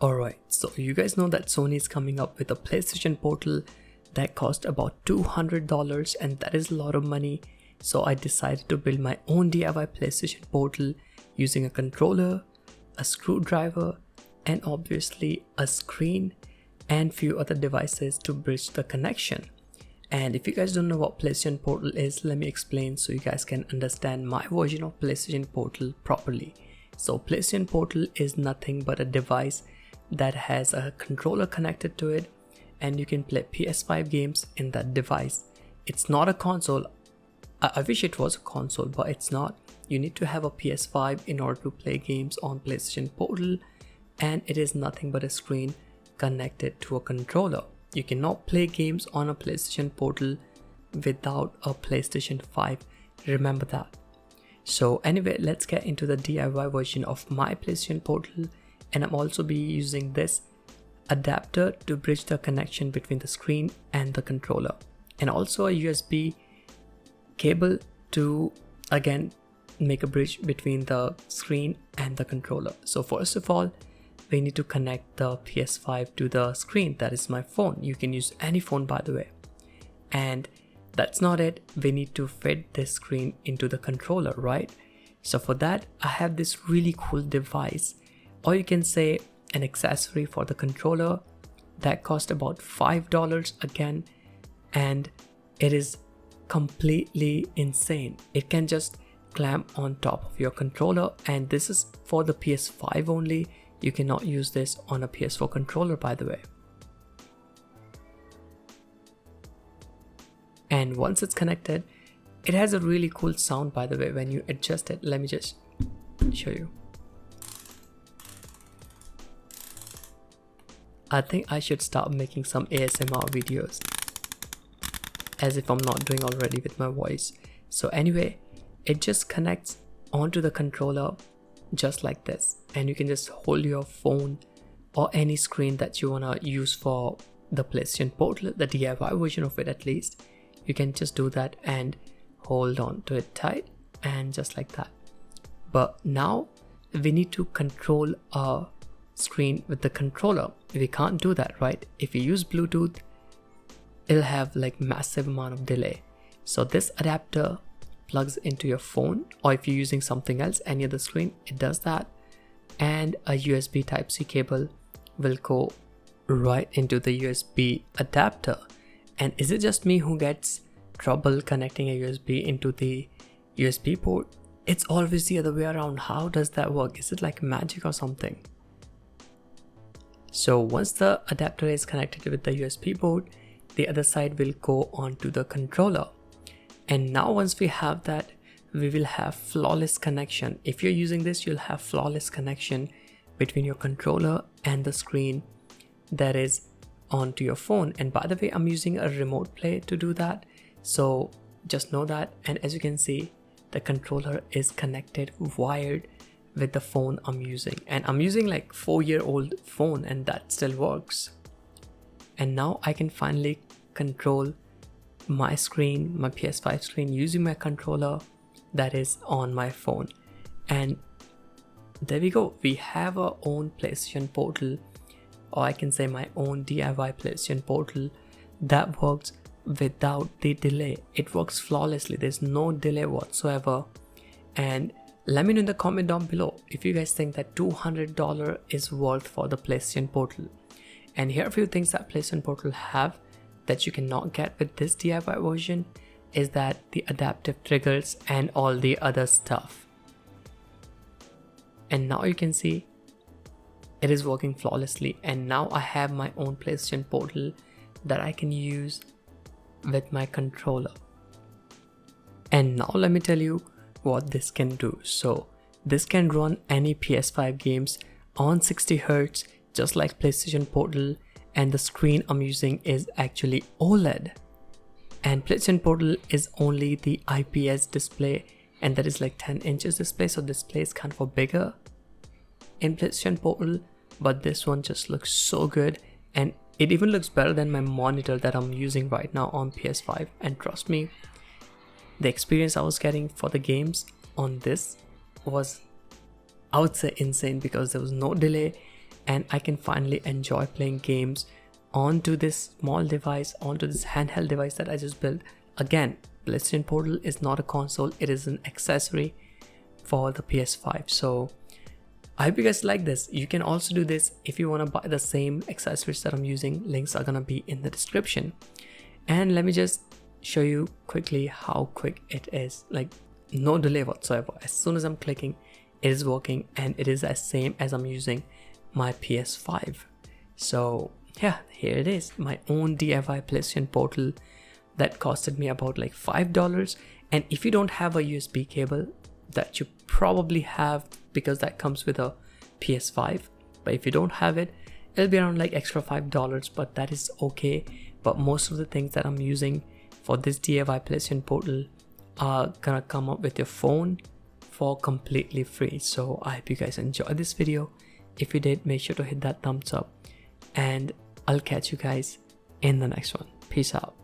Alright, so you guys know that Sony is coming up with a PlayStation Portal that cost about $200, and that is a lot of money. So I decided to build my own DIY PlayStation Portal using a controller, a screwdriver, and obviously a screen and few other devices to bridge the connection. And if you guys don't know what PlayStation Portal is, let me explain so you guys can understand my version of PlayStation Portal properly. So PlayStation Portal is nothing but a device that has a controller connected to it, and you can play PS5 games in that device. It's not a console. I wish it was a console, but it's not. You need to have a PS5 in order to play games on PlayStation Portal, and it is nothing but a screen connected to a controller. You cannot play games on a PlayStation Portal without a PlayStation 5. Remember that. So anyway, let's get into the DIY version of my PlayStation Portal, and I'm also be using this adapter to bridge the connection between the screen and the controller, and also a USB cable to again make a bridge between the screen and the controller. So first of all, we need to connect the PS5 to the screen. That is my phone. You can use any phone, by the way. And that's not it. We need to fit this screen into the controller, right? So for that, I have this really cool device, or you can say an accessory for the controller that cost about $5 again, and it is completely insane. It can just clamp on top of your controller, and this is for the PS5 only. You cannot use this on a PS4 controller, by the way. And once it's connected, it has a really cool sound, by the way, when you adjust it. Let me just show you. I think I should start making some ASMR videos, as if I'm not doing already with my voice. So anyway, it just connects onto the controller just like this, and you can just hold your phone or any screen that you want to use for the PlayStation Portal, the DIY version of it at least. You can just do that and hold on to it tight, and just like that. But now we need to control our screen with the controller. We can't do that, right? If you use Bluetooth, it'll have like massive amount of delay. So this adapter plugs into your phone, or if you're using something else, any other screen, it does that. And a USB Type-C cable will go right into the USB adapter. And is it just me who gets trouble connecting a USB into the USB port? It's always the other way around. How does that work? Is it like magic or something? So once the adapter is connected with the USB port, the other side will go onto the controller. And now once we have that, we will have flawless connection. If you're using this, you'll have flawless connection between your controller and the screen that is onto your phone. And by the way, I'm using a remote play to do that, so just know that. And as you can see, the controller is connected wired with the phone I'm using, and I'm using like 4-year-old phone, and that still works. And now I can finally control my screen, my PS5 screen, using my controller that is on my phone. And there we go. We have our own PlayStation Portal, or I can say my own DIY PlayStation Portal that works without the delay. It works flawlessly. There's no delay whatsoever. And let me know in the comment down below if you guys think that $200 is worth for the PlayStation Portal. And here are a few things that PlayStation Portal have that you cannot get with this DIY version, is that the adaptive triggers and all the other stuff. And now you can see it is working flawlessly, and now I have my own PlayStation Portal that I can use with my controller. And now let me tell you what this can do. So this can run any PS5 games on 60 Hz, just like PlayStation Portal, and the screen I'm using is actually OLED. And PlayStation Portal is only the IPS display, and that is like 10 inches display, so display is kind of bigger in PlayStation Portal, but this one just looks so good, and it even looks better than my monitor that I'm using right now on PS5. And trust me, the experience I was getting for the games on this was, I would say, insane, because there was no delay, and I can finally enjoy playing games onto this small device, onto this handheld device that I just built. Again, PlayStation Portal is not a console, it is an accessory for the PS5. So I hope you guys like this. You can also do this if you want to buy the same accessories that I'm using. Links are gonna be in the description. And let me just show you quickly how quick it is. Like, no delay whatsoever. As soon as I'm clicking, it is working, and it is as same as I'm using my PS5. So yeah, here it is, my own DIY PlayStation Portal that costed me about like $5. And if you don't have a USB cable, that you probably have, because that comes with a PS5, but if you don't have it, it'll be around like extra $5, but that is okay. But most of the things that I'm using for this DIY PlayStation Portal are gonna come up with your phone for completely free. So I hope you guys enjoyed this video. If you did, make sure to hit that thumbs up, and I'll catch you guys in the next one. Peace out.